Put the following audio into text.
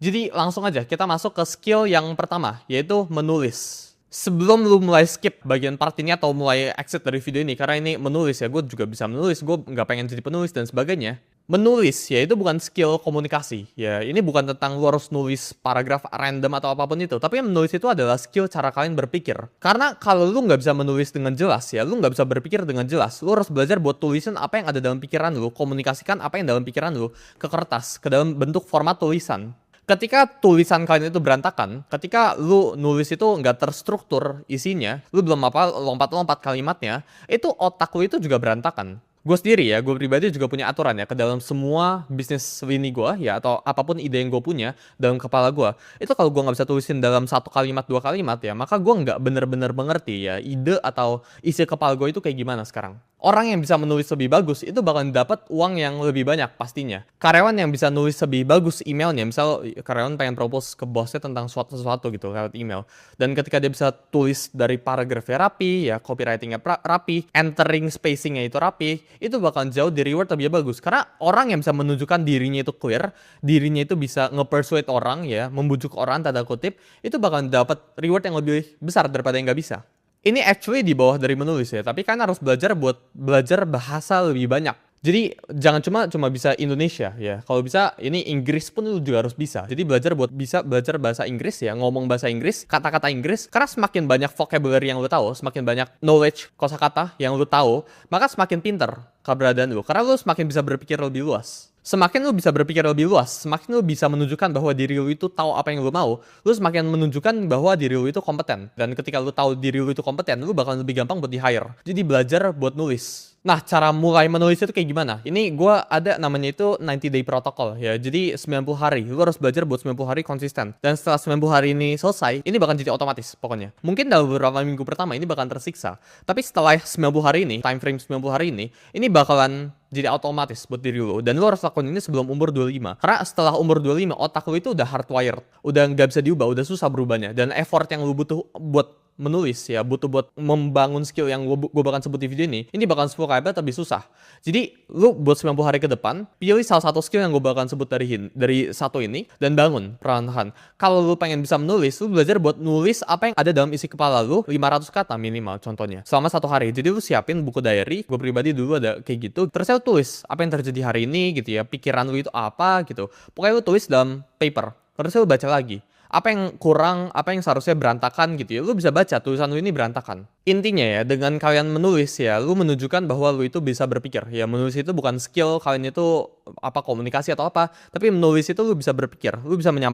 Jadi langsung aja kita masuk ke skill yang pertama, yaitu menulis. Sebelum lu mulai skip bagian part ini atau mulai exit dari video ini, karena ini menulis ya, gue juga bisa menulis, gue nggak pengen jadi penulis dan sebagainya. Menulis ya itu bukan skill komunikasi ya, ini bukan tentang lu harus nulis paragraf random atau apapun itu, tapi menulis itu adalah skill cara kalian berpikir. Karena kalau lu nggak bisa menulis dengan jelas ya, lu nggak bisa berpikir dengan jelas, lu harus belajar buat tulisan apa yang ada dalam pikiran lu, komunikasikan apa yang dalam pikiran lu ke kertas, ke dalam bentuk format tulisan. Ketika tulisan kalian itu berantakan, ketika lu nulis itu nggak terstruktur isinya, lu belum apa lompat-lompat kalimatnya, itu otak lu itu juga berantakan. Gue sendiri ya, gue pribadi juga punya aturan ya ke dalam semua bisnis lini gue ya, atau apapun ide yang gue punya dalam kepala gue. Itu kalau gue nggak bisa tulisin dalam satu kalimat dua kalimat ya, maka gue nggak bener-bener mengerti ya ide atau isi kepala gue itu kayak gimana sekarang. Orang yang bisa menulis lebih bagus itu bakal dapat uang yang lebih banyak pastinya. Karyawan yang bisa nulis lebih bagus emailnya, misal karyawan pengen propose ke bosnya tentang sesuatu gitu lewat email. Dan ketika dia bisa tulis dari paragrafnya rapi, ya copywritingnya rapi, entering spacingnya itu rapi, itu bakal jauh di reward lebih bagus. Karena orang yang bisa menunjukkan dirinya itu clear, dirinya itu bisa nge-persuade orang ya, membujuk orang tanda kutip, itu bakal dapat reward yang lebih besar daripada yang nggak bisa. Ini actually di bawah dari menulis ya, tapi kan harus belajar buat belajar bahasa lebih banyak. Jadi jangan cuma bisa Indonesia ya. Kalau bisa ini Inggris pun lu juga harus bisa. Jadi belajar buat bisa belajar bahasa Inggris ya, ngomong bahasa Inggris, kata-kata Inggris. Karena semakin banyak vocabulary yang lu tahu, semakin banyak knowledge kosakata yang lu tahu, maka semakin pinter keberadaan lu. Karena lu semakin bisa berpikir lebih luas. Semakin lu bisa berpikir lebih luas, semakin lu bisa menunjukkan bahwa diri lu itu tahu apa yang lu mau, lu semakin menunjukkan bahwa diri lu itu kompeten. Dan ketika lu tahu diri lu itu kompeten, lu bakal lebih gampang buat di-hire. Jadi belajar buat nulis. Nah, cara mulai menulis itu kayak gimana? Ini gue ada namanya itu 90 day protocol ya. Jadi 90 hari. Lu harus belajar buat 90 hari konsisten. Dan setelah 90 hari ini selesai, ini bakal jadi otomatis pokoknya. Mungkin dalam beberapa minggu pertama ini bakal tersiksa. Tapi setelah 90 hari ini, time frame 90 hari ini bakalan jadi otomatis buat diri lu. Dan lu harus lakukan ini sebelum umur 25. Karena setelah umur 25, otak lu itu udah hardwired. Udah nggak bisa diubah, udah susah berubahnya. Dan effort yang lu butuh buat menulis ya, butuh buat membangun skill yang gue bakal sebut di video ini bakal 10 kali lebih susah. Jadi lu buat 90 hari ke depan, pilih salah satu skill yang gue bakal sebut dari satu ini dan bangun perlahan-lahan. Kalau lu pengen bisa menulis, lu belajar buat nulis apa yang ada dalam isi kepala lu 500 kata minimal contohnya selama 1 hari. Jadi lu siapin buku diary, gue pribadi dulu ada kayak gitu. Terus lu tulis apa yang terjadi hari ini gitu ya, pikiran lu itu apa gitu. Pokoknya lu tulis dalam paper. Terus lu baca lagi. Apa yang kurang, apa yang seharusnya berantakan gitu ya, lu bisa baca tulisan lu ini berantakan. Intinya ya, dengan kalian menulis ya, lu menunjukkan bahwa lu itu bisa berpikir. Ya, menulis itu bukan skill, kalian itu apa komunikasi atau apa, tapi menulis itu lu bisa berpikir, lu bisa menyampaikan